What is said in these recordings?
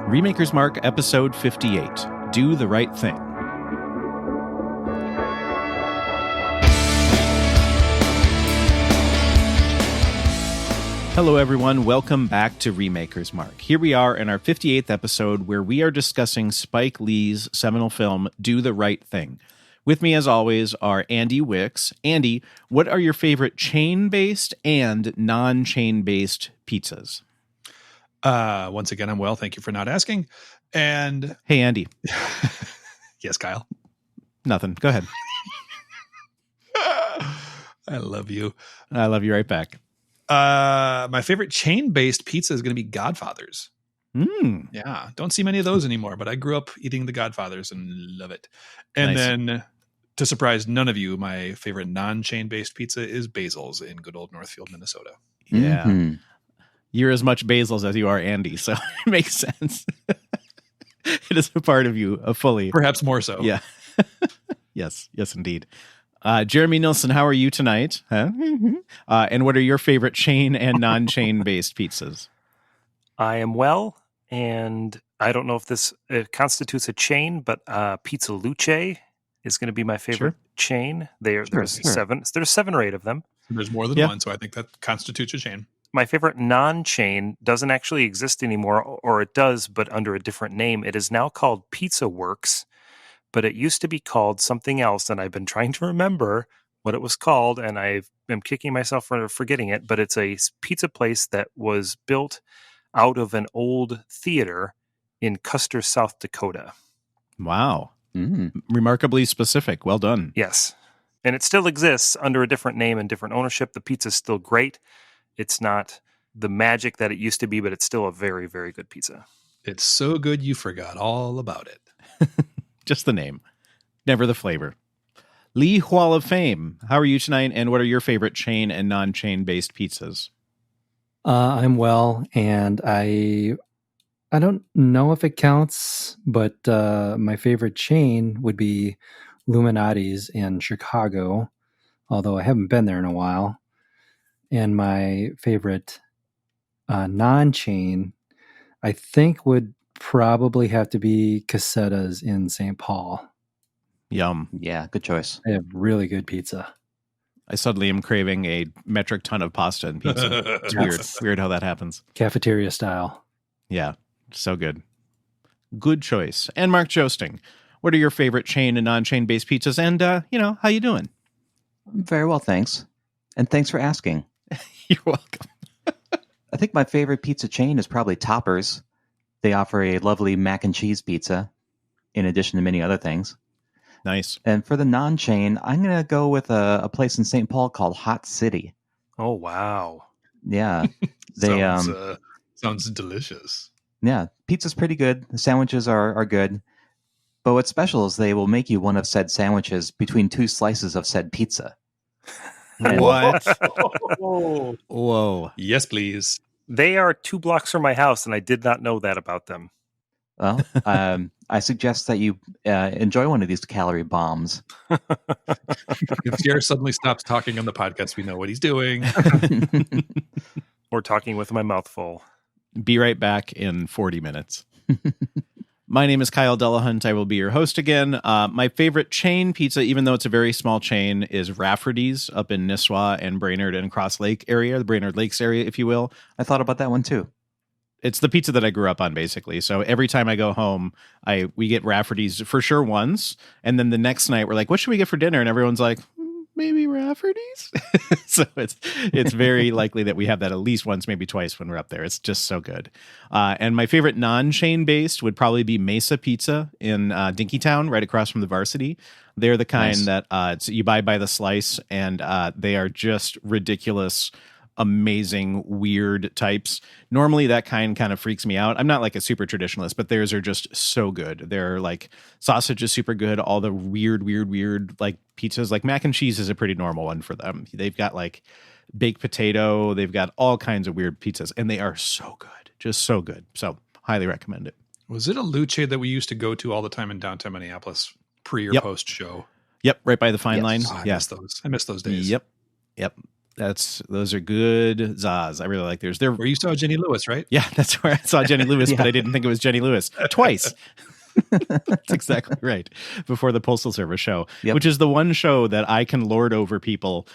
Remakers Mark, episode 58, Do the Right Thing. Hello everyone, welcome back to Remakers Mark. Here we are in our 58th episode where we are discussing Spike Lee's seminal film, Do the Right Thing. With me as always are Andy Wicks. Andy, what are your favorite chain-based and non-chain-based pizzas? Once again, I'm well. Thank you for not asking. And hey, Andy. Yes, Kyle. Nothing. Go ahead. I love you. I love you right back. My favorite chain-based pizza is going to be Godfather's. Yeah, don't see many of those anymore, but I grew up eating the Godfather's and love it. And then, to surprise none of you, my favorite non-chain-based pizza is Basil's in good old Northfield, Minnesota. Yeah. Mm-hmm. You're as much Basil's as you are Andy, so it makes sense. It is a part of you, fully. Perhaps more so. Yeah. Yes, indeed. Jeremy Nilsson, how are you tonight? Huh? And what are your favorite chain and non-chain based pizzas? I am well, and I don't know if this constitutes a chain, but Pizza Luce is going to be my favorite chain. There's 7 or 8 of them. There's more than one, so I think that constitutes a chain. My favorite non-chain doesn't actually exist anymore, or it does, but under a different name. It is now called Pizza Works, but it used to be called something else, and I've been trying to remember what it was called, and I am kicking myself for forgetting it, but it's a pizza place that was built out of an old theater in Custer, South Dakota. Wow. Remarkably specific. Well done. Yes. And it still exists under a different name and different ownership. The pizza's still great. It's not the magic that it used to be, but it's still a very, very good pizza. It's so good you forgot all about it. Just the name, never the flavor. Lee Hall of Fame, how are you tonight, and what are your favorite chain and non-chain based pizzas? I'm well, and I don't know if it counts, but my favorite chain would be Illuminati's in Chicago, although I haven't been there in a while. And my favorite non-chain, I think, would probably have to be Casetta's in St. Paul. Yum. Yeah, good choice. They have really good pizza. I suddenly am craving a metric ton of pasta and pizza. It's weird. Weird how that happens. Cafeteria style. Yeah, so good. Good choice. And Mark Joesting, what are your favorite chain and non-chain based pizzas? And, how you doing? Very well, thanks. And thanks for asking. You're welcome. I think my favorite pizza chain is probably Topper's. They offer a lovely mac and cheese pizza, in addition to many other things. Nice. And for the non-chain, I'm going to go with a place in St. Paul called Hot City. Oh, wow. Yeah. They sounds delicious. Yeah, pizza's pretty good. The sandwiches are good. But what's special is they will make you one of said sandwiches between 2 slices of said pizza. What? Whoa. Yes, please. They are 2 blocks from my house, and I did not know that about them. Well, I suggest that you enjoy one of these calorie bombs. If Pierre suddenly stops talking on the podcast, we know what he's doing. Or talking with my mouth full. Be right back in 40 minutes. My name is Kyle Delahunt. I will be your host again. My favorite chain pizza, even though it's a very small chain, is Rafferty's up in Nisswa and Brainerd and Cross Lake area, the Brainerd Lakes area, if you will. I thought about that one too. It's the pizza that I grew up on, basically. So every time I go home, we get Rafferty's for sure once, and then the next night we're like, "What should we get for dinner?" And everyone's like, "Maybe Rafferty's." So it's very likely that we have that at least once, maybe twice when we're up there. It's just so good. And my favorite non-chain based would probably be Mesa Pizza in Dinkytown, right across from the Varsity. They're the kind that you buy by the slice, and they are just ridiculous, amazing, weird types. Normally that kind of freaks me out. I'm not like a super traditionalist, but theirs are just so good. They're like, sausage is super good. All the weird like pizzas, like mac and cheese is a pretty normal one for them. They've got like baked potato. They've got all kinds of weird pizzas, and they are so good, just so good. So highly recommend it. Was it a Luce that we used to go to all the time in downtown Minneapolis pre or post show? Yep. Right by the Fine Line. Oh, I miss those days. Yep. Those are good Zaz. I really like theirs. They're where you saw Jenny Lewis, right? Yeah, that's where I saw Jenny Lewis, but I didn't think it was Jenny Lewis twice. That's exactly right. Before the Postal Service show, which is the one show that I can lord over people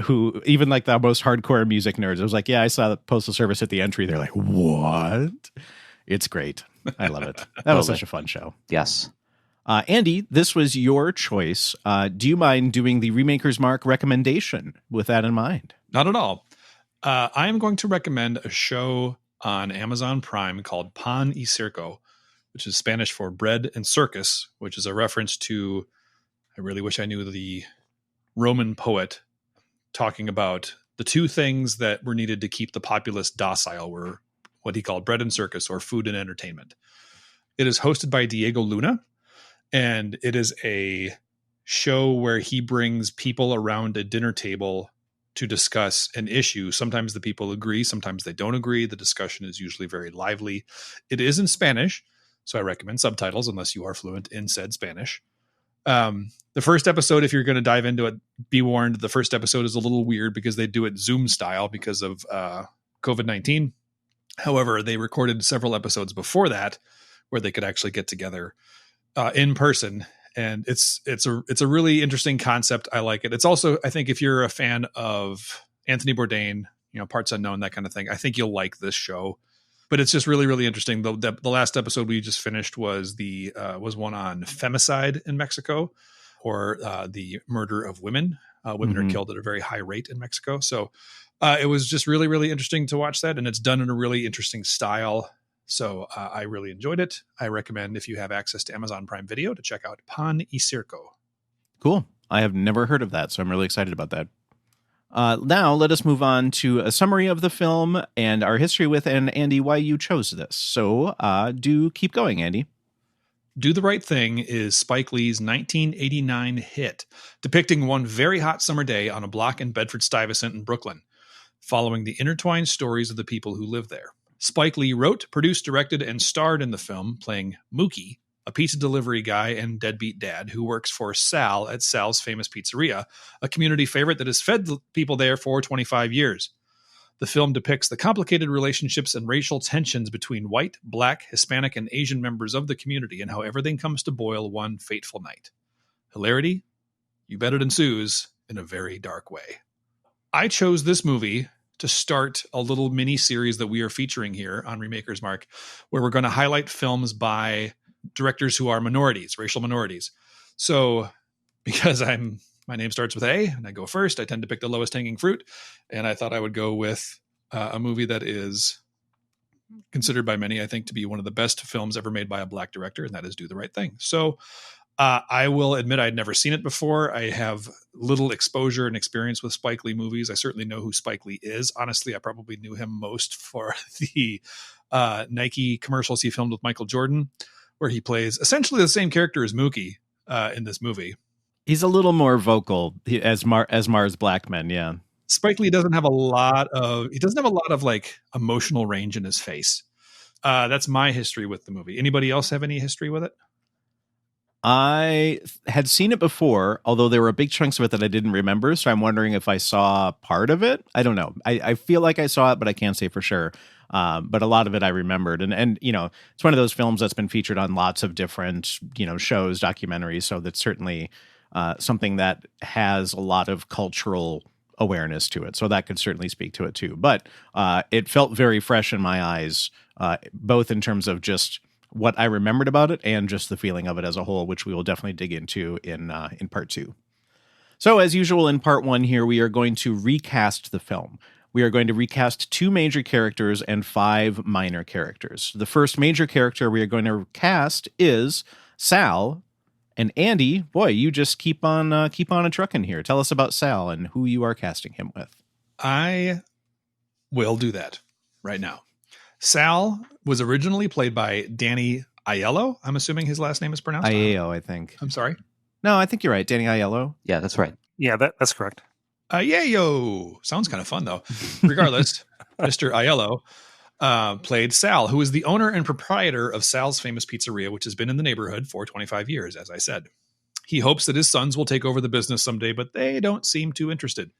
who, even like the most hardcore music nerds. I was like, yeah, I saw the Postal Service at the entry. They're like, what? It's great. I love it. That was such a fun show. Yes. Andy, this was your choice. Do you mind doing the Remakers Mark recommendation with that in mind? Not at all. I am going to recommend a show on Amazon Prime called Pan y Circo, which is Spanish for bread and circus, which is a reference to, I really wish I knew the Roman poet talking about the two things that were needed to keep the populace docile were what he called bread and circus, or food and entertainment. It is hosted by Diego Luna, and it is a show where he brings people around a dinner table to discuss an issue. Sometimes the people agree, sometimes they don't agree. The discussion is usually very lively. It is in Spanish, so I recommend subtitles unless you are fluent in said Spanish. The first episode, if you're going to dive into it, be warned, the first episode is a little weird because they do it Zoom style because of COVID-19. However, they recorded several episodes before that where they could actually get together in person. And it's a really interesting concept. I like it. It's also, I think if you're a fan of Anthony Bourdain, Parts Unknown, that kind of thing, I think you'll like this show. But it's just really, really interesting. The last episode we just finished was one on femicide in Mexico, or the murder of women. Women are killed at a very high rate in Mexico. So it was just really, really interesting to watch that. And it's done in a really interesting style. So I really enjoyed it. I recommend, if you have access to Amazon Prime Video, to check out Pan y Circo. Cool. I have never heard of that, so I'm really excited about that. Now, let us move on to a summary of the film and our history with, and Andy, why you chose this. So do keep going, Andy. Do the Right Thing is Spike Lee's 1989 hit, depicting one very hot summer day on a block in Bedford-Stuyvesant in Brooklyn, following the intertwined stories of the people who live there. Spike Lee wrote, produced, directed, and starred in the film, playing Mookie, a pizza delivery guy and deadbeat dad who works for Sal at Sal's Famous Pizzeria, a community favorite that has fed people there for 25 years. The film depicts the complicated relationships and racial tensions between white, black, Hispanic, and Asian members of the community, and how everything comes to boil one fateful night. Hilarity? You bet it ensues in a very dark way. I chose this movie to start a little mini series that we are featuring here on Remakers Mark, where we're going to highlight films by directors who are minorities, racial minorities. So because my name starts with A and I go first, I tend to pick the lowest hanging fruit. And I thought I would go with a movie that is considered by many, I think, to be one of the best films ever made by a black director, and that is Do the Right Thing. So I will admit I'd never seen it before. I have little exposure and experience with Spike Lee movies. I certainly know who Spike Lee is. Honestly, I probably knew him most for the Nike commercials he filmed with Michael Jordan, where he plays essentially the same character as Mookie in this movie. He's a little more vocal as Mars Blackman, yeah. Spike Lee doesn't have a lot of like emotional range in his face. That's my history with the movie. Anybody else have any history with it? I had seen it before, although there were big chunks of it that I didn't remember. So I'm wondering if I saw part of it. I don't know. I feel like I saw it, but I can't say for sure. But a lot of it I remembered. And it's one of those films that's been featured on lots of different, shows, documentaries. So that's certainly something that has a lot of cultural awareness to it. So that could certainly speak to it too. But it felt very fresh in my eyes, both in terms of just what I remembered about it and just the feeling of it as a whole, which we will definitely dig into in part two. So as usual in part one here, we are going to recast the film. We are going to recast 2 major characters and 5 minor characters. The first major character we are going to cast is Sal. And Andy, boy, you just keep on a trucking here. Tell us about Sal and who you are casting him with. I will do that right now. Sal was originally played by Danny Aiello. I'm assuming his last name is pronounced Aiello, I think. I'm sorry. No, I think you're right. Danny Aiello. Yeah, that's right. Yeah, that's correct. Aiello. Sounds kind of fun, though. Regardless, Mr. Aiello played Sal, who is the owner and proprietor of Sal's Famous Pizzeria, which has been in the neighborhood for 25 years, as I said. He hopes that his sons will take over the business someday, but they don't seem too interested.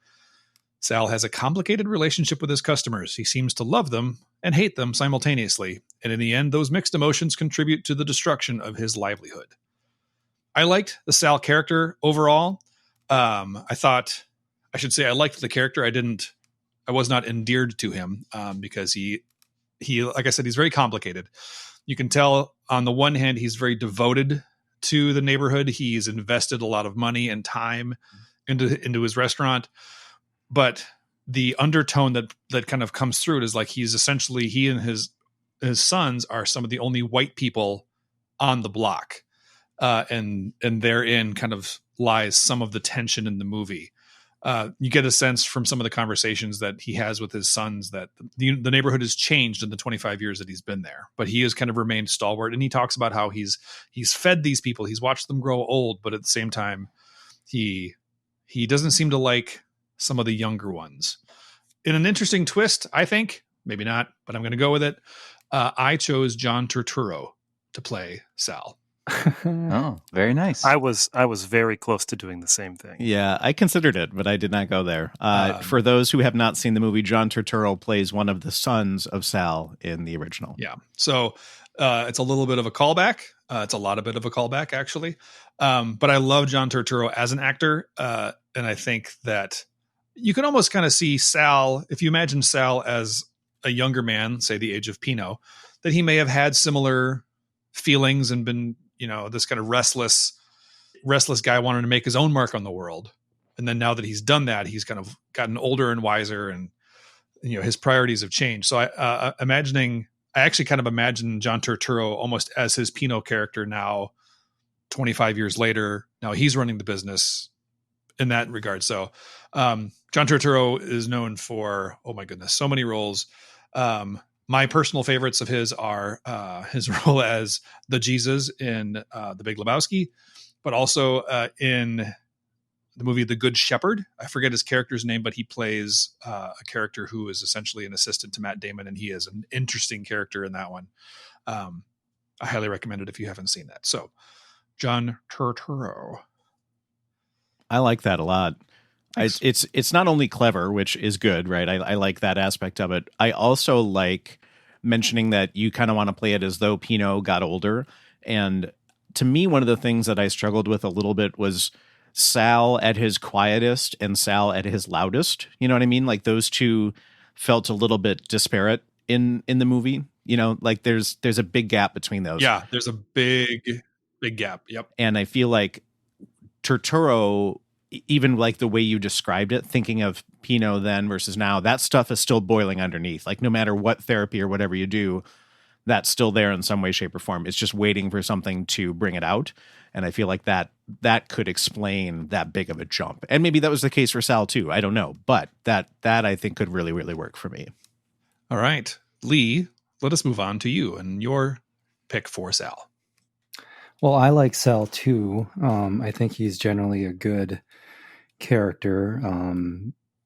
Sal has a complicated relationship with his customers. He seems to love them and hate them simultaneously. And in the end, those mixed emotions contribute to the destruction of his livelihood. I liked the Sal character overall. I liked the character. I was not endeared to him because he, like I said, he's very complicated. You can tell on the one hand, he's very devoted to the neighborhood. He's invested a lot of money and time into his restaurant. But the undertone that kind of comes through it is like he and his sons are some of the only white people on the block. And therein kind of lies some of the tension in the movie. You get a sense from some of the conversations that he has with his sons that the neighborhood has changed in the 25 years that he's been there, but he has kind of remained stalwart. And he talks about how he's fed these people, he's watched them grow old, but at the same time, he doesn't seem to like some of the younger ones. In an interesting twist, I think, maybe not, but I'm going to go with it. I chose John Turturro to play Sal. Oh, very nice. I was very close to doing the same thing. Yeah, I considered it, but I did not go there. For those who have not seen the movie, John Turturro plays one of the sons of Sal in the original. Yeah, so it's a little bit of a callback. It's a lot of bit of a callback, actually. But I love John Turturro as an actor, and I think that you can almost kind of see Sal, if you imagine Sal as a younger man, say the age of Pino, that he may have had similar feelings and been, this kind of restless guy wanting to make his own mark on the world. And then now that he's done that, he's kind of gotten older and wiser, and his priorities have changed. So I actually kind of imagine John Turturro almost as his Pino character now, 25 years later. Now he's running the business in that regard. So John Turturro is known for, oh my goodness, so many roles. My personal favorites of his are his role as the Jesus in The Big Lebowski, but also in the movie The Good Shepherd. I forget his character's name, but he plays a character who is essentially an assistant to Matt Damon, and he is an interesting character in that one. I highly recommend it if you haven't seen that. So, John Turturro. I like that a lot. It's not only clever, which is good, right? I like that aspect of it. I also like mentioning that you kind of want to play it as though Pino got older. And to me, one of the things that I struggled with a little bit was Sal at his quietest and Sal at his loudest. You know what I mean? Like those two felt a little bit disparate in the movie. Like there's a big gap between those. Yeah, there's a big gap. Yep. And I feel like Turturro, even like the way you described it, thinking of Pino then versus now, that stuff is still boiling underneath. Like no matter what therapy or whatever you do, that's still there in some way, shape, or form. It's just waiting for something to bring it out. And I feel like that could explain that big of a jump. And maybe that was the case for Sal too. I don't know. But that I think could really, really work for me. All right. Lee, let us move on to you and your pick for Sal. Well, I like Sal too. I think he's generally a good character.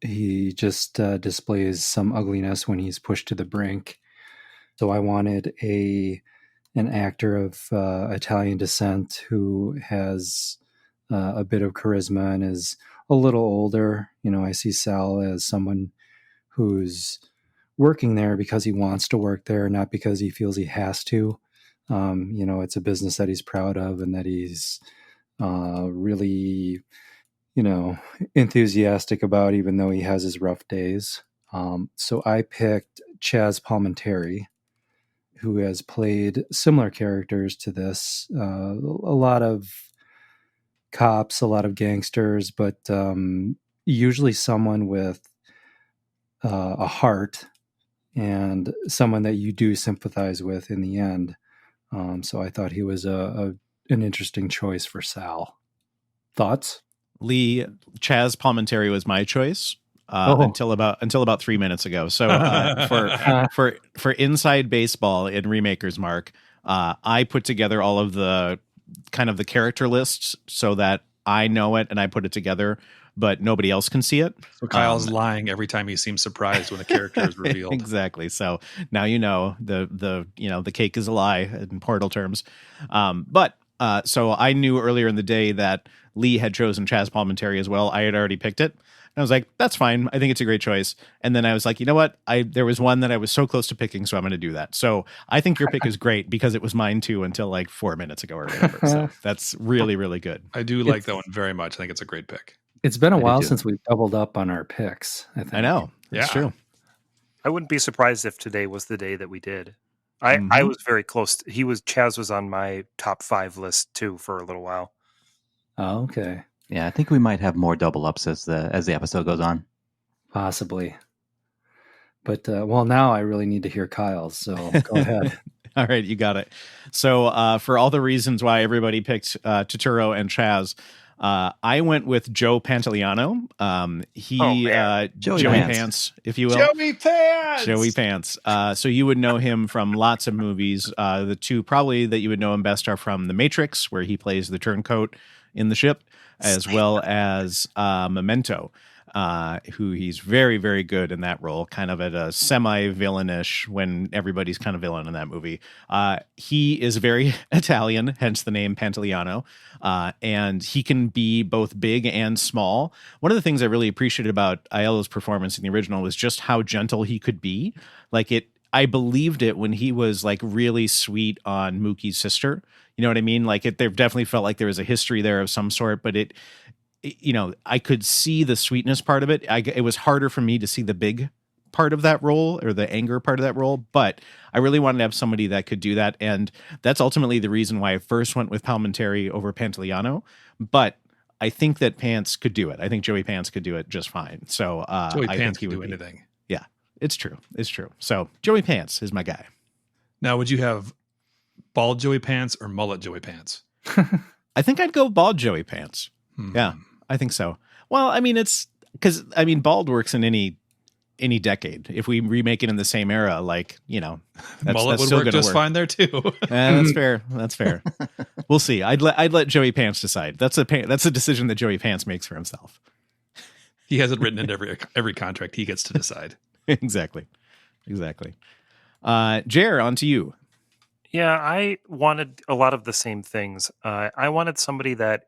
He just displays some ugliness when he's pushed to the brink. So I wanted an actor of Italian descent who has a bit of charisma and is a little older. I see Sal as someone who's working there because he wants to work there, not because he feels he has to. It's a business that he's proud of and that he's really, enthusiastic about, even though he has his rough days. So I picked Chaz Palminteri, who has played similar characters to this. A lot of cops, a lot of gangsters, but usually someone with a heart and someone that you do sympathize with in the end. So I thought he was an interesting choice for Sal. Thoughts? Lee, Chaz Palminteri was my choice until about 3 minutes ago. So for Inside Baseball in Remakers, Mark, I put together all of the kind of the character lists so that I know it and I put it together, but nobody else can see it. So Kyle's lying every time he seems surprised when a character is revealed. Exactly. So now the cake is a lie in Portal terms. So I knew earlier in the day that Lee had chosen Chaz Palminteri as well. I had already picked it. I was like, that's fine. I think it's a great choice. And then I was like, you know what? There was one that I was so close to picking, so I'm going to do that. So I think your pick is great because it was mine too until like 4 minutes ago or whatever. So that's really, really good. I do like that one very much. I think it's a great pick. It's been a while since we've doubled up on our picks, I think. I know. It's true. I wouldn't be surprised if today was the day that we did. I was very close. Chaz was on my top 5 list too for a little while. Oh, okay. Yeah, I think we might have more double ups as the episode goes on. Possibly. But well, now I really need to hear Kyle's, so go ahead. All right, you got it. So for all the reasons why everybody picked Turturro and Chaz, I went with Joe Pantoliano. Joey Pants, if you will. Joey Pants. So you would know him from lots of movies. The two probably that you would know him best are from The Matrix, where he plays the turncoat in the ship, as well as Memento, who he's very, very good in that role, kind of at a semi-villainish when everybody's kind of villain in that movie. He is very Italian, hence the name Pantoliano, and he can be both big and small. One of the things I really appreciated about Aiello's performance in the original was just how gentle he could be. I believed it when he was like really sweet on Mookie's sister. You know what I mean? Like there definitely felt like there was a history there of some sort, but I could see the sweetness part of it. It was harder for me to see the big part of that role or the anger part of that role, but I really wanted to have somebody that could do that. And that's ultimately the reason why I first went with Palminteri over Pantoliano. But I think that Pants could do it. I think Joey Pants could do it just fine. So Joey I Pants think he could would do anything. Yeah, it's true. It's true. So Joey Pants is my guy. Now, would you have bald Joey Pants or mullet Joey Pants? I think I'd go bald Joey Pants. Yeah, I think so. Well, I mean, it's because bald works in any decade. If we remake it in the same era, mullet would still work just fine there too. That's fair. That's fair. We'll see. I'd let Joey Pants decide. That's a decision that Joey Pants makes for himself. He has it written in every contract. He gets to decide. Exactly. Jer, on to you. Yeah, I wanted a lot of the same things. I wanted somebody that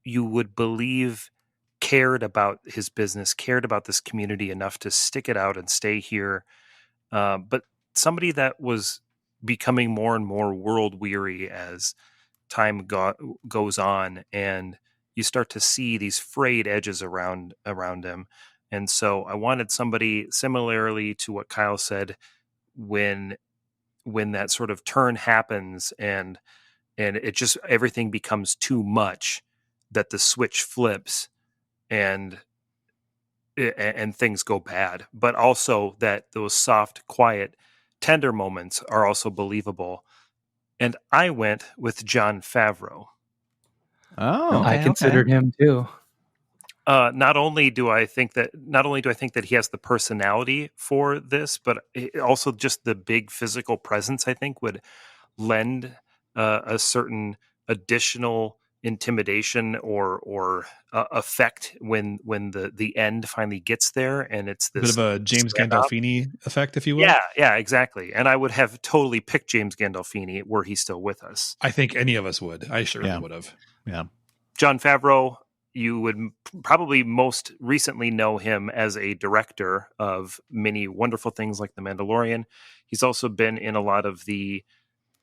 you would believe cared about his business, cared about this community enough to stick it out and stay here. But somebody that was becoming more and more world weary as time goes on, and you start to see these frayed edges around him. And so I wanted somebody similarly to what Kyle said, when that sort of turn happens and it just everything becomes too much, that the switch flips and things go bad, but also that those soft, quiet, tender moments are also believable. And I went with Jon Favreau. Oh, I considered him too. Not only do I think that he has the personality for this, but also just the big physical presence, I think, would lend a certain additional intimidation or effect when the end finally gets there, and it's this bit of a James Gandolfini effect, if you will. Yeah, exactly. And I would have totally picked James Gandolfini were he still with us. I think any of us would. I certainly would have. Yeah. Jon Favreau, you would probably most recently know him as a director of many wonderful things like The Mandalorian. He's also been in a lot of the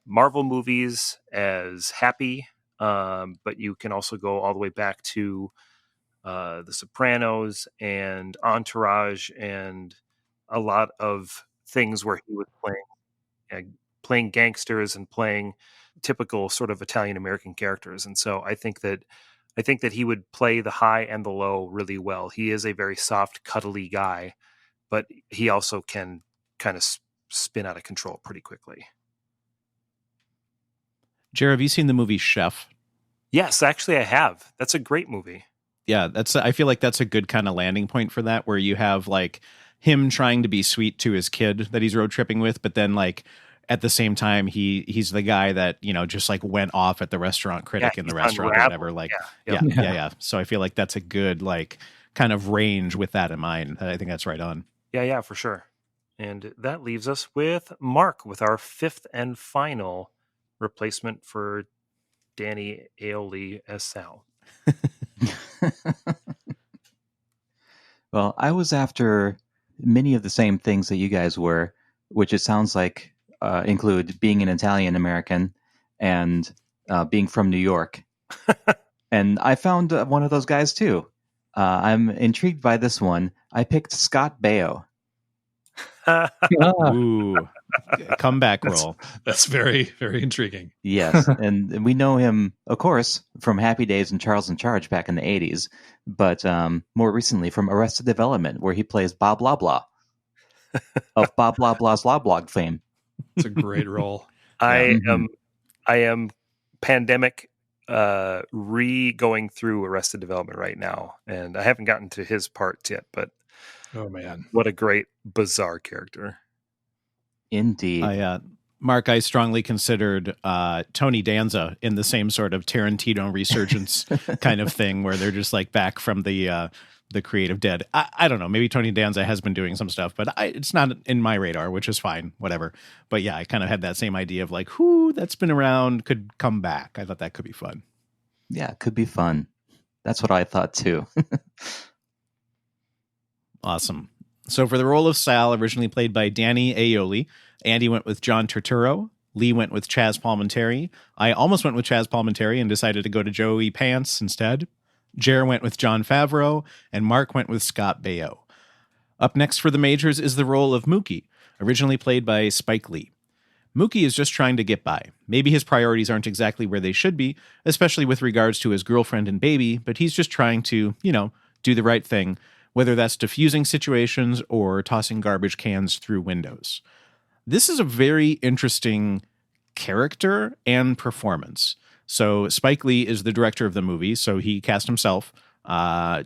Marvel movies as Happy, but you can also go all the way back to The Sopranos and Entourage and a lot of things where he was playing gangsters and playing typical sort of Italian American characters. And so I think that he would play the high and the low really well. He is a very soft, cuddly guy, but he also can kind of spin out of control pretty quickly. Jared, have you seen the movie Chef? Yes, actually I have. That's a great movie. Yeah, I feel like that's a good kind of landing point for that, where you have like him trying to be sweet to his kid that he's road tripping with, but then like at the same time he's the guy that, just like went off at the restaurant critic in the restaurant or whatever. Like yeah. So I feel like that's a good like kind of range with that in mind. I think that's right on. Yeah, for sure. And that leaves us with Mark with our fifth and final replacement for Danny Aiello as Sal. Well, I was after many of the same things that you guys were, which it sounds like include being an Italian American and being from New York. And I found one of those guys too. I'm intrigued by this one. I picked Scott Baio. Ooh, comeback role. That's very, very intriguing. Yes, and we know him, of course, from Happy Days and Charles in Charge back in the 80s, but more recently from Arrested Development, where he plays Bob Blah Blah of Bob Blah Blah's Law Blog fame. It's a great role. I am pandemic going through Arrested Development right now, and I haven't gotten to his part yet, but oh man, what a great bizarre character. Indeed. Mark, I strongly considered Tony Danza in the same sort of Tarantino resurgence kind of thing, where they're just like back from the creative dead. I don't know. Maybe Tony Danza has been doing some stuff, but it's not in my radar, which is fine. Whatever. But yeah, I kind of had that same idea of like, who that's been around could come back. I thought that could be fun. Yeah, it could be fun. That's what I thought too. Awesome. So for the role of Sal, originally played by Danny Aioli, Andy went with John Turturro. Lee went with Chaz Palminteri. I almost went with Chaz Palminteri and decided to go to Joey Pants instead. Jer went with Jon Favreau, and Mark went with Scott Baio. Up next for the majors is the role of Mookie, originally played by Spike Lee. Mookie is just trying to get by. Maybe his priorities aren't exactly where they should be, especially with regards to his girlfriend and baby, but he's just trying to, do the right thing, whether that's diffusing situations or tossing garbage cans through windows. This is a very interesting character and performance. So Spike Lee is the director of the movie, so he cast himself.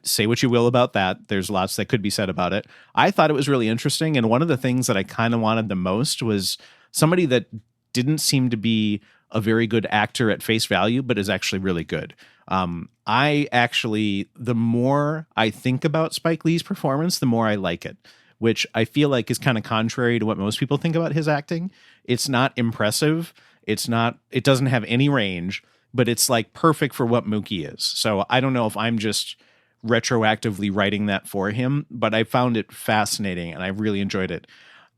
Say what you will about that. There's lots that could be said about it. I thought it was really interesting, and one of the things that I kind of wanted the most was somebody that didn't seem to be a very good actor at face value, but is actually really good. The more I think about Spike Lee's performance, the more I like it, which I feel like is kind of contrary to what most people think about his acting. It's not impressive. It doesn't have any range, but it's like perfect for what Mookie is. So I don't know if I'm just retroactively writing that for him, but I found it fascinating and I really enjoyed it.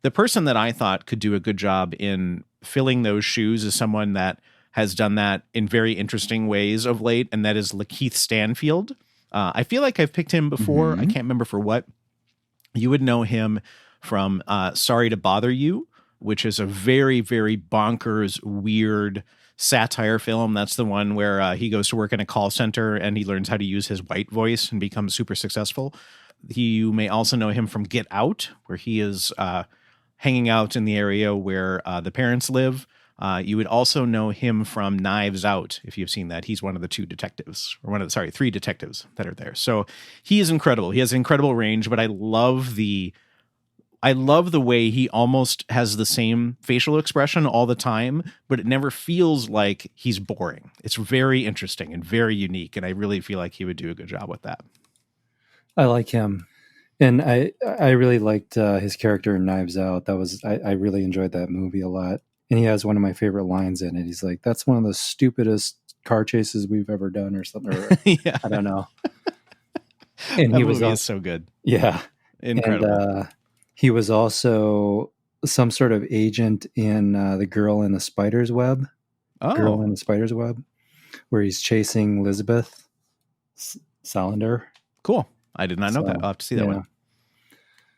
The person that I thought could do a good job in filling those shoes is someone that has done that in very interesting ways of late, and that is Lakeith Stanfield. I feel like I've picked him before. I can't remember for what. You would know him from Sorry to Bother You, which is a very, very bonkers, weird satire film. That's the one where he goes to work in a call center and he learns how to use his white voice and becomes super successful. You may also know him from Get Out, where he is hanging out in the area where the parents live. You would also know him from Knives Out, if you've seen that. He's one of the three detectives that are there. So he is incredible. He has incredible range, but I love the way he almost has the same facial expression all the time, but it never feels like he's boring. It's very interesting and very unique, and I really feel like he would do a good job with that. I like him. And I really liked his character in Knives Out. I really enjoyed that movie a lot. And he has one of my favorite lines in it. He's like, "That's one of the stupidest car chases we've ever done," or something. Or, yeah. I don't know. And that movie is so good. Yeah. Incredible. And he was also some sort of agent in The Girl in the Spider's Web. Oh. Girl in the Spider's Web, where he's chasing Elizabeth Salander. Cool. I did not know that. I'll have to see that one.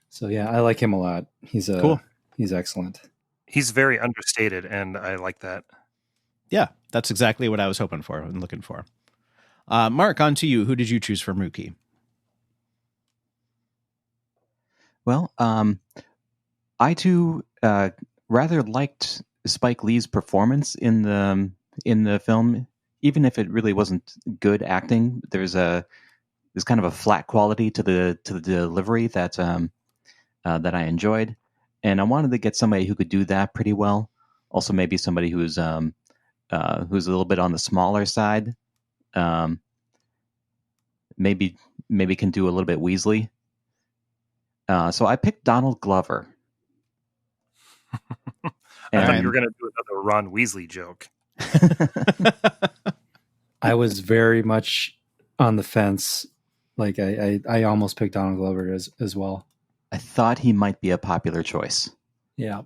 So yeah, I like him a lot. He's cool. He's excellent. He's very understated, and I like that. Yeah, that's exactly what I was hoping for and looking for. Mark, on to you. Who did you choose for Mookie? Well, I too rather liked Spike Lee's performance in the film, even if it really wasn't good acting. There's kind of a flat quality to the delivery that I enjoyed, and I wanted to get somebody who could do that pretty well. Also, maybe somebody who's a little bit on the smaller side. Maybe can do a little bit Weasley. So I picked Donald Glover. I thought you were going to do another Ron Weasley joke. I was very much on the fence. Like I almost picked Donald Glover as well. I thought he might be a popular choice. Yeah.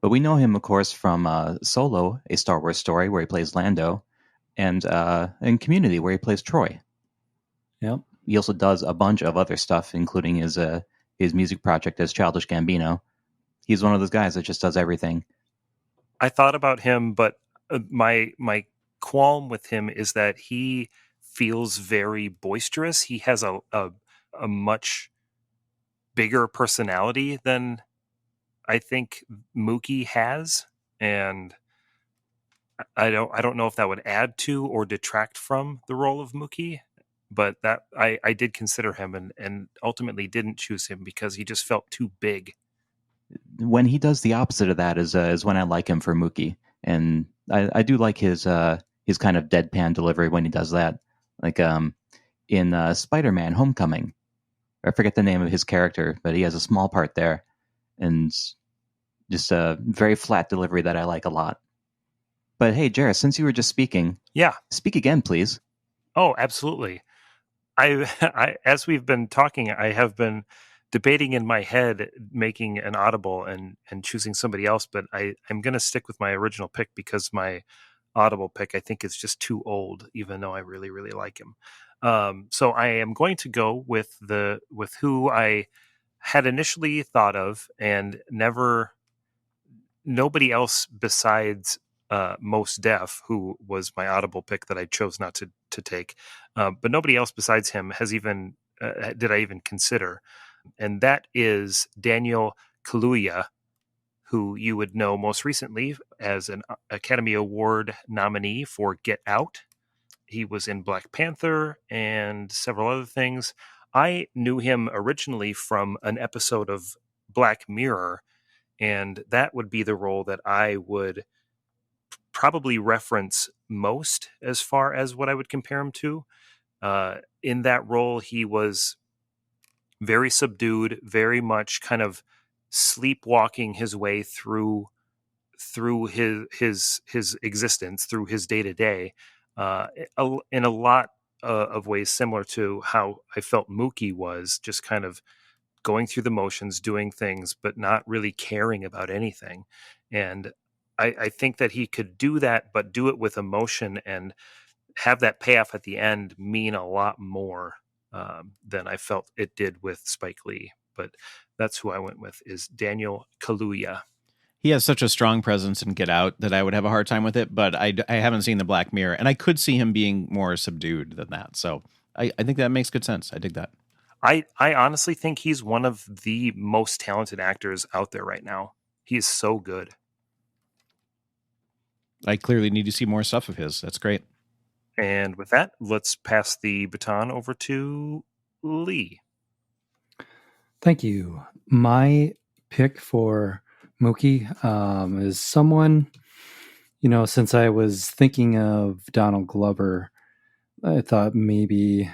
But we know him, of course, from Solo, a Star Wars story where he plays Lando, and in Community where he plays Troy. Yep. He also does a bunch of other stuff, including his music project as Childish Gambino. He's one of those guys that just does everything. I thought about him, but my qualm with him is that he feels very boisterous. He has a much bigger personality than I think Mookie has, and I don't know if that would add to or detract from the role of Mookie. But that I did consider him and ultimately didn't choose him because he just felt too big. When he does the opposite of that is when I like him for Mookie, and I do like his kind of deadpan delivery when he does that. Like in Spider-Man: Homecoming, I forget the name of his character, but he has a small part there, and just a very flat delivery that I like a lot. But hey, Jarrett, since you were just speaking, speak again, please. Oh, absolutely. I as we've been talking, I have been debating in my head making an audible and choosing somebody else, but I'm going to stick with my original pick because my audible pick I think is just too old, even though I really, really like him. So I am going to go with who I had initially thought of and nobody else besides Most Def, who was my audible pick that I chose not to take, but nobody else besides him has even did I even consider, and that is Daniel Kaluuya, who you would know most recently as an Academy Award nominee for Get Out. He was in Black Panther and several other things. I knew him originally from an episode of Black Mirror, and that would be the role that I would probably reference most as far as what I would compare him to. In that role, he was very subdued, very much kind of sleepwalking his way through his existence, through his day to day, in a lot of ways similar to how I felt Mookie was, just kind of going through the motions, doing things, but not really caring about anything. And I think that he could do that, but do it with emotion and have that payoff at the end mean a lot more than I felt it did with Spike Lee. But that's who I went with, is Daniel Kaluuya. He has such a strong presence in Get Out that I would have a hard time with it, but I haven't seen the Black Mirror, and I could see him being more subdued than that. So I think that makes good sense. I dig that. I honestly think he's one of the most talented actors out there right now. He is so good. I clearly need to see more stuff of his. That's great. And with that, let's pass the baton over to Lee. Thank you. My pick for Mookie is someone, since I was thinking of Donald Glover, I thought maybe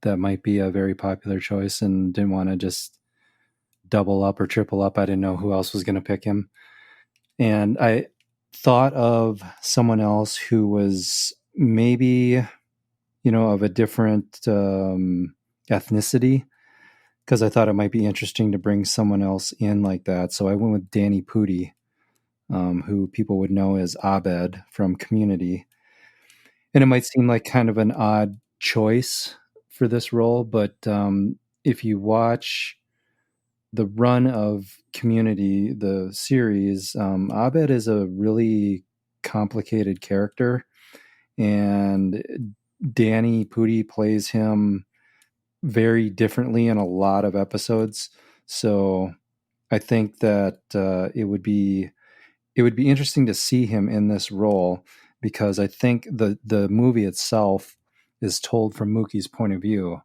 that might be a very popular choice and didn't want to just double up or triple up. I didn't know who else was going to pick him. And I thought of someone else who was maybe, of a different ethnicity, because I thought it might be interesting to bring someone else in like that. So I went with Danny Pudi, who people would know as Abed from Community. And it might seem like kind of an odd choice for this role, but if you watch the run of Community, the series, Abed is a really complicated character, and Danny Pudi plays him very differently in a lot of episodes. So I think that it would be interesting to see him in this role, because I think the movie itself is told from Mookie's point of view,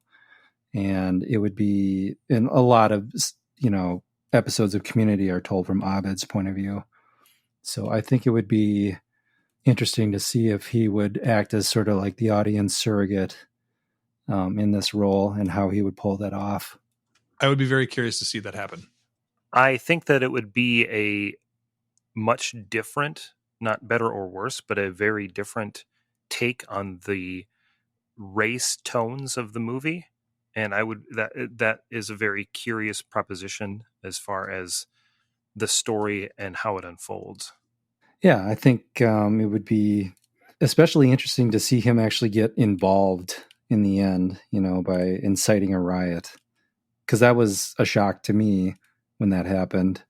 and it would be in a lot of episodes of Community are told from Abed's point of view. So I think it would be interesting to see if he would act as sort of like the audience surrogate in this role and how he would pull that off. I would be very curious to see that happen. I think that it would be a much different, not better or worse, but a very different take on the race tones of the movie. And that is a very curious proposition as far as the story and how it unfolds. Yeah, I think it would be especially interesting to see him actually get involved in the end, by inciting a riot. Because that was a shock to me when that happened.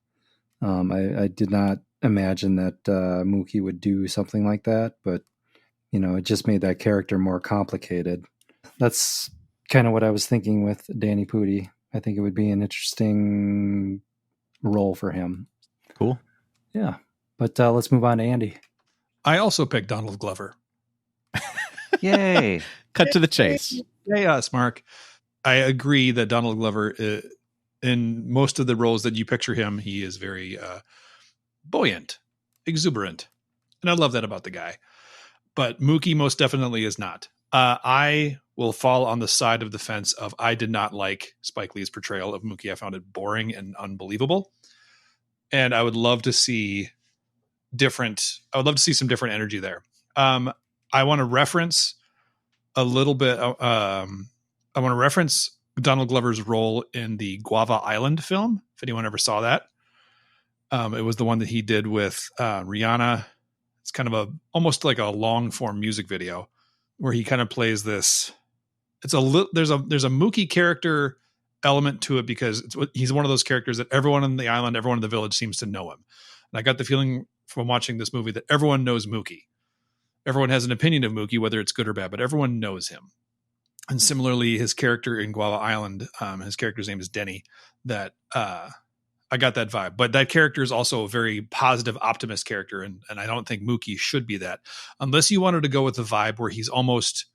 I did not imagine that Mookie would do something like that, but it just made that character more complicated. That's kind of what I was thinking with Danny Pudi. I think it would be an interesting role for him. Cool. Yeah. But let's move on to Andy. I also picked Donald Glover. Yay. Cut to the chase. Yay us, Mark. I agree that Donald Glover, in most of the roles that you picture him, he is very buoyant, exuberant. And I love that about the guy. But Mookie most definitely is not. I will fall on the side of the fence of I did not like Spike Lee's portrayal of Mookie. I found it boring and unbelievable. And I would love to see some different energy there. I want to reference a little bit. I want to reference Donald Glover's role in the Guava Island film. If anyone ever saw that, it was the one that he did with Rihanna. It's kind of almost like a long form music video where he kind of plays this. There's a Mookie character element to it because he's one of those characters that everyone in the island, everyone in the village seems to know him. And I got the feeling from watching this movie that everyone knows Mookie. Everyone has an opinion of Mookie, whether it's good or bad, but everyone knows him. And similarly, his character in Guava Island, his character's name is Denny, that I got that vibe. But that character is also a very positive, optimist character, and I don't think Mookie should be that. Unless you wanted to go with the vibe where he's almost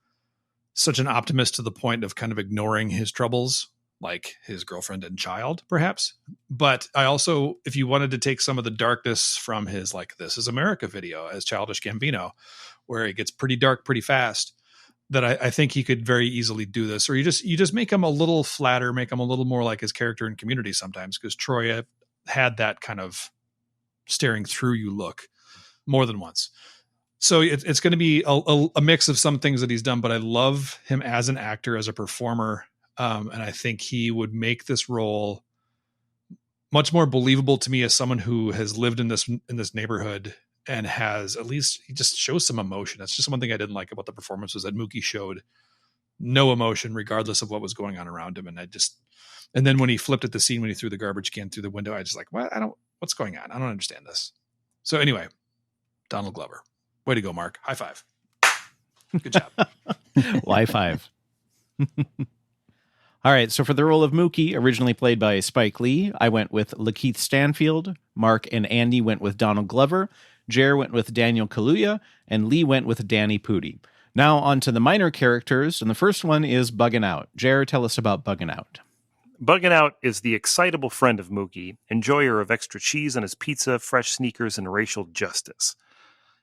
such an optimist to the point of kind of ignoring his troubles, like his girlfriend and child, perhaps. But I also, if you wanted to take some of the darkness from his, like, This Is America video as Childish Gambino, where it gets pretty dark pretty fast, that I think he could very easily do this. Or you just make him a little flatter, make him a little more like his character in Community sometimes, because Troy had that kind of staring through you look more than once. So it's going to be a mix of some things that he's done, but I love him as an actor, as a performer. And I think he would make this role much more believable to me as someone who has lived in this neighborhood and has, at least, he just shows some emotion. That's just one thing I didn't like about the performance, was that Mookie showed no emotion regardless of what was going on around him. And then when he flipped at the scene, when he threw the garbage can through the window, I just like, what's going on? I don't understand this. So anyway, Donald Glover. Way to go, Mark. High five. Good job. High five. All right, so for the role of Mookie, originally played by Spike Lee, I went with Lakeith Stanfield. Mark and Andy went with Donald Glover. Jer went with Daniel Kaluuya, and Lee went with Danny Pudi. Now on to the minor characters, and the first one is Buggin' Out. Jer, tell us about Buggin' Out. Buggin' Out is the excitable friend of Mookie, enjoyer of extra cheese on his pizza, fresh sneakers, and racial justice.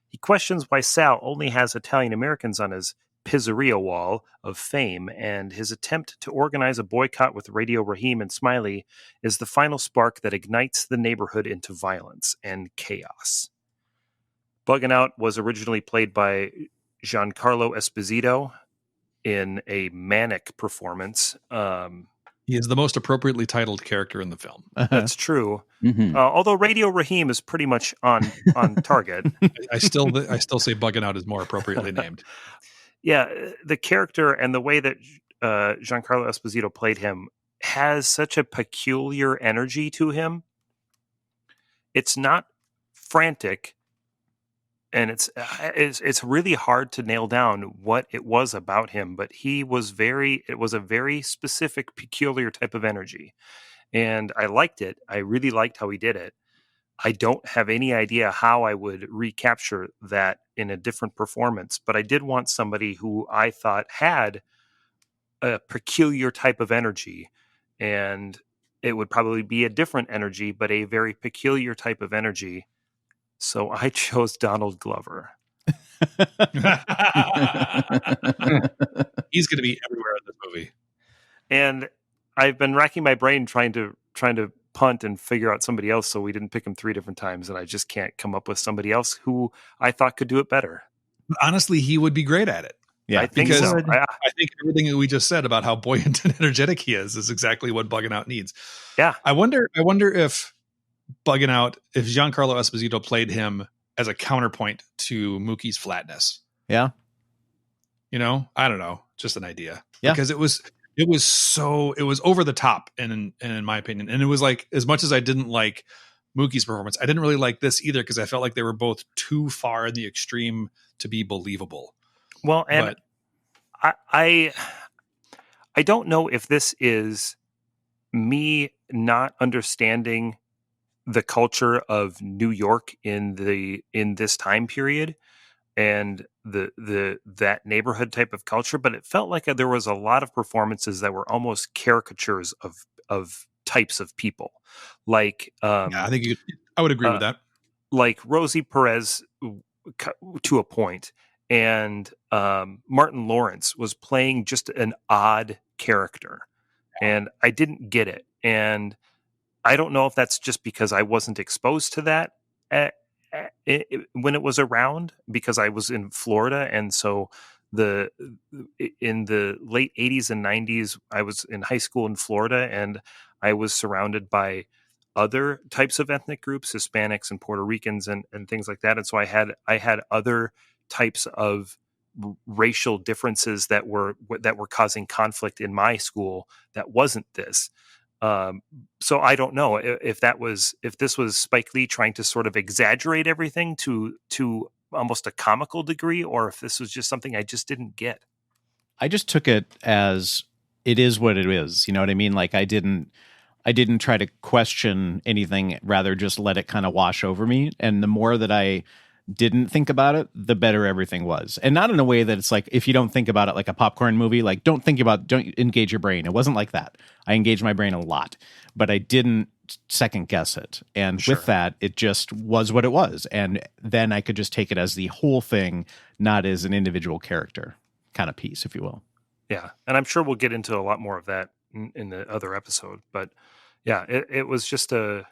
He questions why Sal only has Italian Americans on his pizzeria wall of fame, and his attempt to organize a boycott with Radio Raheem and Smiley is the final spark that ignites the neighborhood into violence and chaos. Buggin' Out was originally played by Giancarlo Esposito in a manic performance. He is the most appropriately titled character in the film. That's true. Mm-hmm. Although Radio Raheem is pretty much on target. I still say Buggin' Out is more appropriately named. Yeah, the character and the way that Giancarlo Esposito played him has such a peculiar energy to him. It's not frantic, and it's really hard to nail down what it was about him, but it was a very specific, peculiar type of energy. And I liked it. I really liked how he did it. I don't have any idea how I would recapture that in a different performance, but I did want somebody who I thought had a peculiar type of energy, and it would probably be a different energy, but a very peculiar type of energy. So I chose Donald Glover. He's going to be everywhere in this movie. And I've been racking my brain trying to punt and figure out somebody else, so we didn't pick him 3 different times, and I just can't come up with somebody else who I thought could do it better. Honestly, he would be great at it. Yeah, I think because so. I think everything that we just said about how buoyant and energetic he is exactly what Bugging Out needs. Yeah. I wonder if Bugging Out, if Giancarlo Esposito played him as a counterpoint to Mookie's flatness. Yeah. You know, I don't know, just an idea. Yeah. Because it was over the top in my opinion. And it was like, as much as I didn't like Mookie's performance, I didn't really like this either, because I felt like they were both too far in the extreme to be believable. Well, and I don't know if this is me not understanding the culture of New York in this time period and that neighborhood type of culture, but it felt like there was a lot of performances that were almost caricatures of types of people. Like I think I would agree with that. Like Rosie Perez to a point, and Martin Lawrence was playing just an odd character, and I didn't get it. And I don't know if that's just because I wasn't exposed to that when it was around, because I was in Florida, and so in the late 80s and 90s, I was in high school in Florida, and I was surrounded by other types of ethnic groups, Hispanics and Puerto Ricans and things like that. And so I had other types of racial differences that were causing conflict in my school that wasn't this. So I don't know if this was Spike Lee trying to sort of exaggerate everything to almost a comical degree, or if this was just something I just didn't get. I just took it as it is what it is. You know what I mean? Like I didn't try to question anything, rather just let it kind of wash over me. And the more that I didn't think about it, the better everything was. And not in a way that it's like, if you don't think about it like a popcorn movie, like don't engage your brain. It wasn't like that. I engaged my brain a lot, but I didn't second guess it. And with that, it just was what it was. And then I could just take it as the whole thing, not as an individual character kind of piece, if you will. Yeah. And I'm sure we'll get into a lot more of that in the other episode, but yeah, it was just an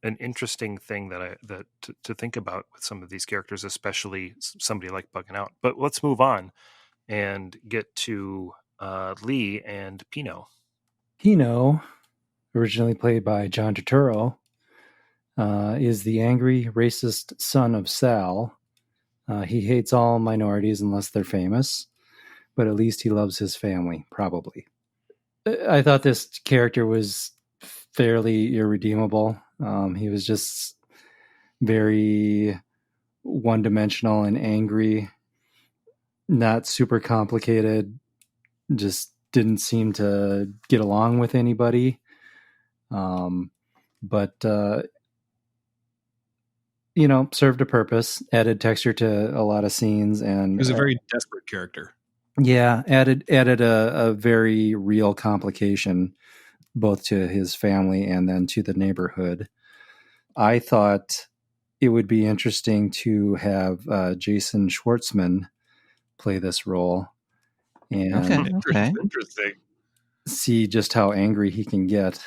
interesting thing to think about with some of these characters, especially somebody like Bugging Out. But let's move on and get to Lee and Pino. Pino, originally played by John Turturro, is the angry, racist son of Sal. He hates all minorities unless they're famous, but at least he loves his family, probably. I thought this character was fairly irredeemable. He was just very one-dimensional and angry, not super complicated, just didn't seem to get along with anybody. But served a purpose, added texture to a lot of scenes, and he was a very desperate character. Yeah, added a very real complication both to his family and then to the neighborhood. I thought it would be interesting to have Jason Schwartzman play this role and Interesting. see just how angry he can get.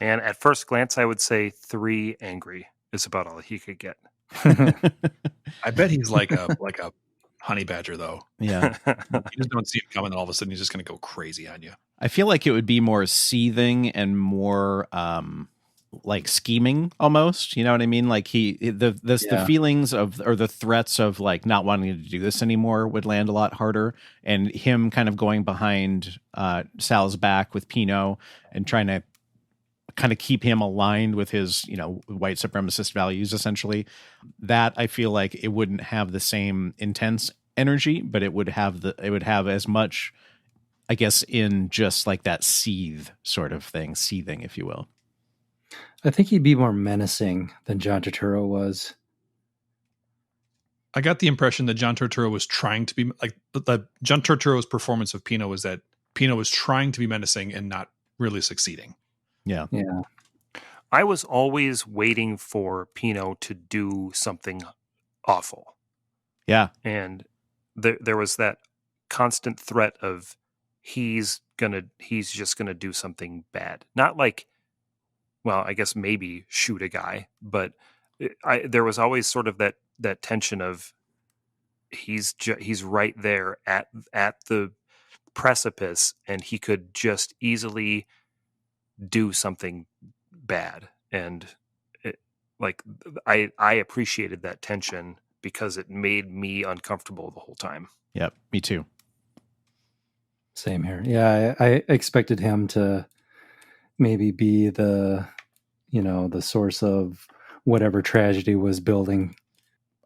And at first glance, I would say 3 angry is about all he could get. I bet he's like a honey badger, though. Yeah. You just don't see him coming, and all of a sudden he's just going to go crazy on you. I feel like it would be more seething and more like scheming almost. You know what I mean? Like the feelings of, or the threats of like not wanting to do this anymore would land a lot harder. And him kind of going behind Sal's back with Pino and trying to kind of keep him aligned with his, white supremacist values, essentially. That I feel like it wouldn't have the same intense energy, but it would have as much, I guess, in just like that seething, if you will. I think he'd be more menacing than John Turturro was. I got the impression that John Turturro was trying to be like, that John Turturro's performance of Pino was that Pino was trying to be menacing and not really succeeding. Yeah. I was always waiting for Pino to do something awful. Yeah. And there was that constant threat of he's just gonna do something bad. Not like, well, I guess maybe shoot a guy, but there was always sort of that tension of he's right there at the precipice, and he could just easily do something bad. And I appreciated that tension because it made me uncomfortable the whole time. Yep, me too. Same here. Yeah, I expected him to maybe be the source of whatever tragedy was building.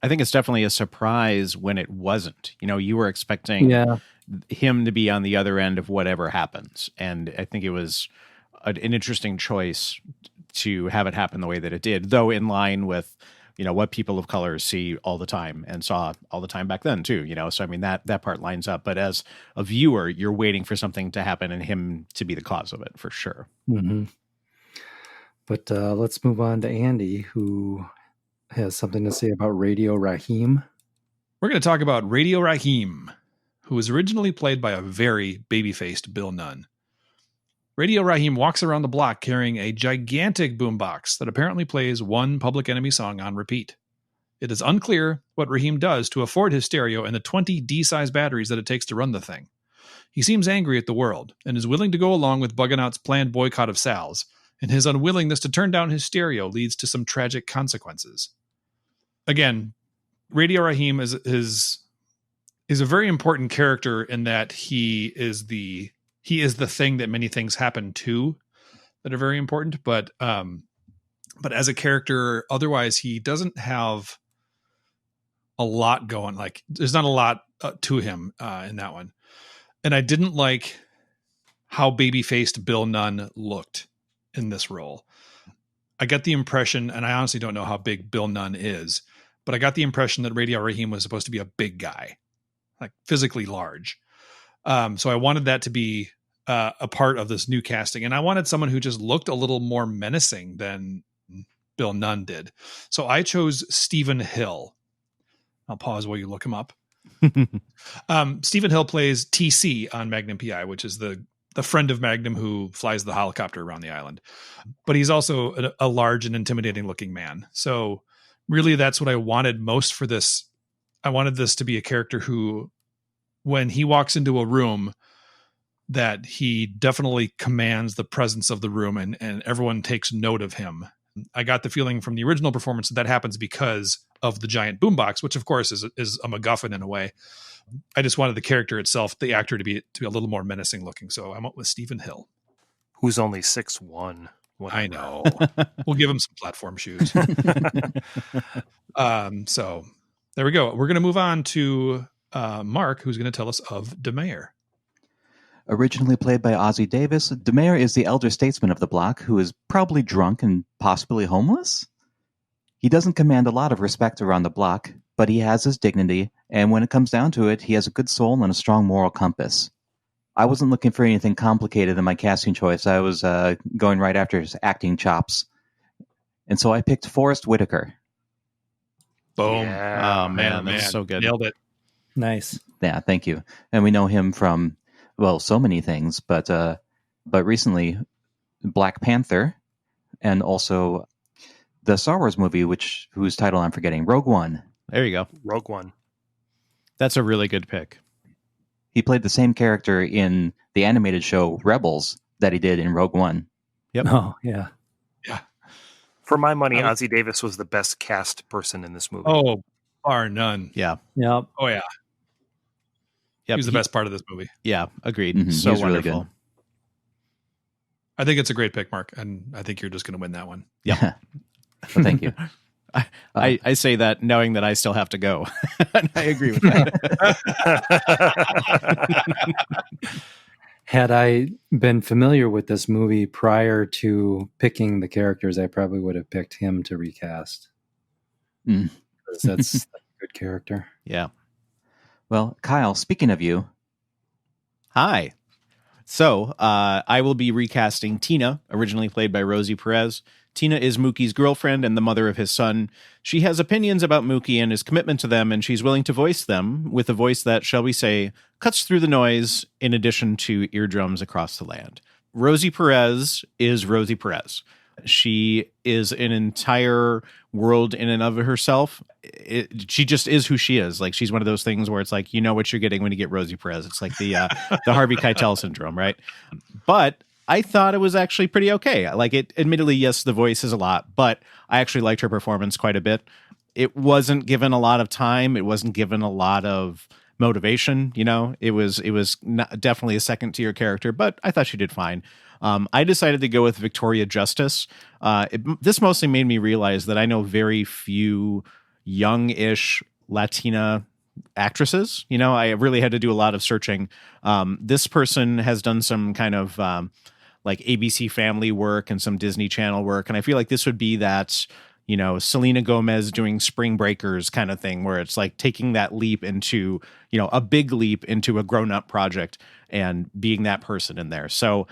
I think it's definitely a surprise when it wasn't. You were expecting him to be on the other end of whatever happens. And I think it was an interesting choice to have it happen the way that it did, though in line with, what people of color see all the time and saw all the time back then too, So, I mean, that part lines up. But as a viewer, you're waiting for something to happen and him to be the cause of it for sure. Mm-hmm. But let's move on to Andy, who has something to say about Radio Raheem. We're going to talk about Radio Raheem, who was originally played by a very baby-faced Bill Nunn. Radio Raheem walks around the block carrying a gigantic boombox that apparently plays one Public Enemy song on repeat. It is unclear what Raheem does to afford his stereo and the 20 D-size batteries that it takes to run the thing. He seems angry at the world and is willing to go along with Bug-N-Out's planned boycott of Sal's, and his unwillingness to turn down his stereo leads to some tragic consequences. Again, Radio Raheem is a very important character in that he is the thing that many things happen to that are very important, but as a character, otherwise he doesn't have a lot going. Like there's not a lot to him in that one. And I didn't like how baby-faced Bill Nunn looked in this role. I got the impression, and I honestly don't know how big Bill Nunn is, but I got the impression that Radio Raheem was supposed to be a big guy, like physically large. So I wanted that to be a part of this new casting. And I wanted someone who just looked a little more menacing than Bill Nunn did. So I chose Stephen Hill. I'll pause while you look him up. Stephen Hill plays TC on Magnum PI, which is the friend of Magnum who flies the helicopter around the island. But he's also a large and intimidating looking man. So really that's what I wanted most for this. I wanted this to be a character who, when he walks into a room, that he definitely commands the presence of the room and everyone takes note of him. I got the feeling from the original performance that happens because of the giant boombox, which of course is a MacGuffin in a way. I just wanted the character itself, the actor, to be a little more menacing looking. So I went with Stephen Hill, who's only 6'1". I know. We'll give him some platform shoes. So there we go. We're going to move on to Mark, who's going to tell us of DeMayer. Originally played by Ozzie Davis, DeMayer is the elder statesman of the block who is probably drunk and possibly homeless. He doesn't command a lot of respect around the block, but he has his dignity, and when it comes down to it, he has a good soul and a strong moral compass. I wasn't looking for anything complicated in my casting choice. I was going right after his acting chops. And so I picked Forrest Whitaker. Boom. Yeah. Oh, man, that's so good. Nailed it. Nice. Yeah, thank you. And we know him from, well, so many things, but recently Black Panther and also the Star Wars movie, whose title I'm forgetting, Rogue One. There you go. Rogue One. That's a really good pick. He played the same character in the animated show Rebels that he did in Rogue One. Yep. Oh, yeah. Yeah. For my money, Ozzie Davis was the best cast person in this movie. Oh, bar none. Yeah. Yep. Oh, yeah. Yep. He was the best part of this movie. Yeah, agreed. Mm-hmm. So wonderful. Really good. I think it's a great pick, Mark, and I think you're just going to win that one. Yeah. Well, thank you. I say that knowing that I still have to go. And I agree with that. Had I been familiar with this movie prior to picking the characters, I probably would have picked him to recast. That's a good character. Yeah. Well, Kyle, speaking of you. Hi. So I will be recasting Tina, originally played by Rosie Perez. Tina is Mookie's girlfriend and the mother of his son. She has opinions about Mookie and his commitment to them, and she's willing to voice them with a voice that, shall we say, cuts through the noise in addition to eardrums across the land. Rosie Perez is Rosie Perez. She is an entire world in and of herself. She just is who she is. Like, she's one of those things where it's like, you know what you're getting when you get Rosie Perez. It's like the Harvey Keitel syndrome, right? But I thought it was actually pretty okay. Like, it, admittedly, yes, the voice is a lot, but I actually liked her performance quite a bit. It wasn't given a lot of time. It wasn't given a lot of motivation. You know, it was not, definitely a second tier character, but I thought she did fine. I decided to go with Victoria Justice. This mostly made me realize that I know very few young-ish Latina actresses. You know, I really had to do a lot of searching. This person has done some kind of like ABC Family work and some Disney Channel work, and I feel like this would be that, you know, Selena Gomez doing Spring Breakers kind of thing, where it's like taking that leap into, you know, a big leap into a grown-up project and being that person in there. So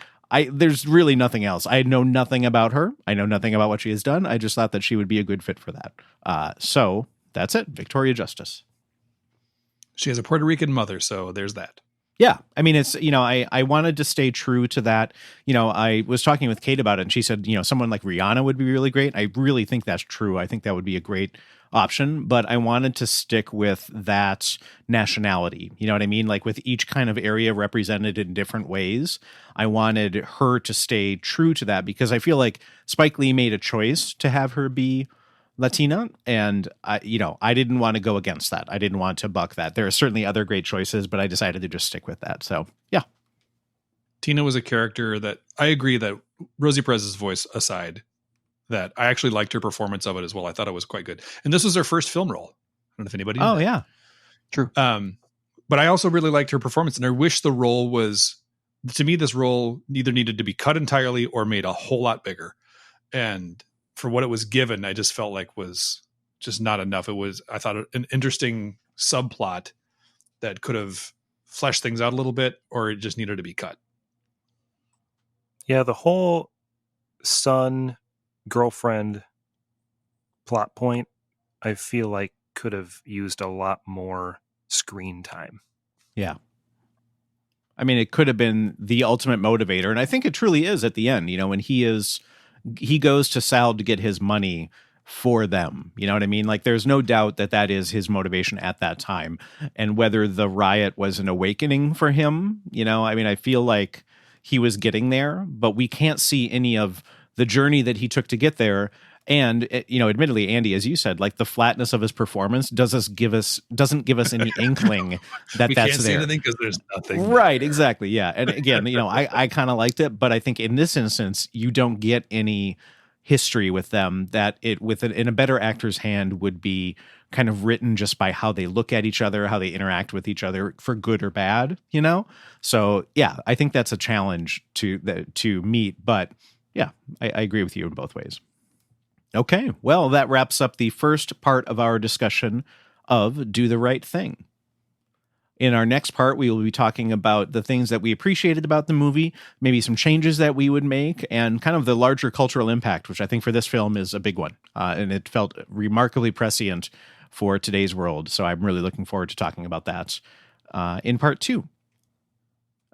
there's really nothing else. I know nothing about her. I know nothing about what she has done. I just thought that she would be a good fit for that. So that's it. Victoria Justice. She has a Puerto Rican mother, so there's that. Yeah. I mean, it's, you know, I wanted to stay true to that. You know, I was talking with Kate about it, and she said, you know, someone like Rihanna would be really great. I really think that's true. I think that would be a great option, but I wanted to stick with that nationality. You know what I mean? Like, with each kind of area represented in different ways, I wanted her to stay true to that, because I feel like Spike Lee made a choice to have her be Latina, and I didn't want to go against that. I didn't want to buck that. There are certainly other great choices, but I decided to just stick with that. So yeah. Tina was a character that I agree that, Rosie Perez's voice aside, that I actually liked her performance of it as well. I thought it was quite good. And this was her first film role. I don't know if anybody knew that. Yeah. True. But I also really liked her performance, and I wish the role was, to me, this role either needed to be cut entirely or made a whole lot bigger. And for what it was given, I just felt like was just not enough. It was, I thought, an interesting subplot that could have fleshed things out a little bit, or it just needed to be cut. Yeah, the whole son girlfriend plot point, I feel like could have used a lot more screen time. Yeah. I mean, it could have been the ultimate motivator, and I think it truly is at the end. You know, when he goes to Sal to get his money for them. You know what I mean? Like, there's no doubt that that is his motivation at that time. And whether the riot was an awakening for him, you know, I mean, I feel like he was getting there, but we can't see any of the journey that he took to get there. And, you know, admittedly, Andy, as you said, like, the flatness of his performance doesn't give us any inkling that we that's can't there. See anything because there's nothing. Right, there. Exactly, yeah. And again, you know, I kind of liked it, but I think in this instance, you don't get any history with them that in a better actor's hand would be kind of written just by how they look at each other, how they interact with each other, for good or bad, you know? So yeah, I think that's a challenge to meet, but yeah, I agree with you in both ways. Okay, well, that wraps up the first part of our discussion of Do the Right Thing. In our next part, we will be talking about the things that we appreciated about the movie, maybe some changes that we would make, and kind of the larger cultural impact, which I think for this film is a big one. And it felt remarkably prescient for today's world. So I'm really looking forward to talking about that in part 2.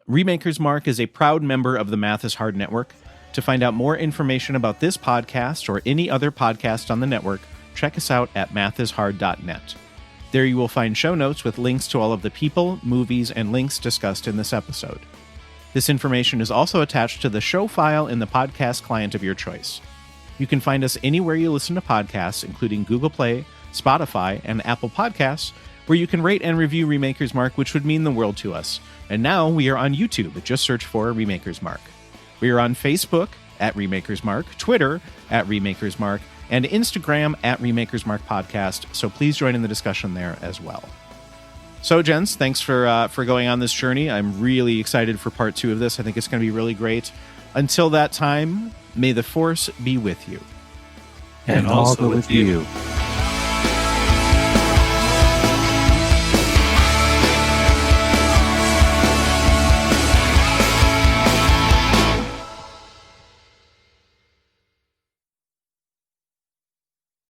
Remakers Mark is a proud member of the Math is Hard Network. To find out more information about this podcast or any other podcast on the network, check us out at mathishard.net. There you will find show notes with links to all of the people, movies, and links discussed in this episode. This information is also attached to the show file in the podcast client of your choice. You can find us anywhere you listen to podcasts, including Google Play, Spotify, and Apple Podcasts, where you can rate and review Remakers Mark, which would mean the world to us. And now we are on YouTube. Just search for Remakers Mark. We are on Facebook at Remakers Mark, Twitter at Remakers Mark, and Instagram at Remakers Mark Podcast. So please join in the discussion there as well. So, gents, thanks for going on this journey. I'm really excited for part 2 of this. I think it's going to be really great. Until that time, may the Force be with you. And also with you.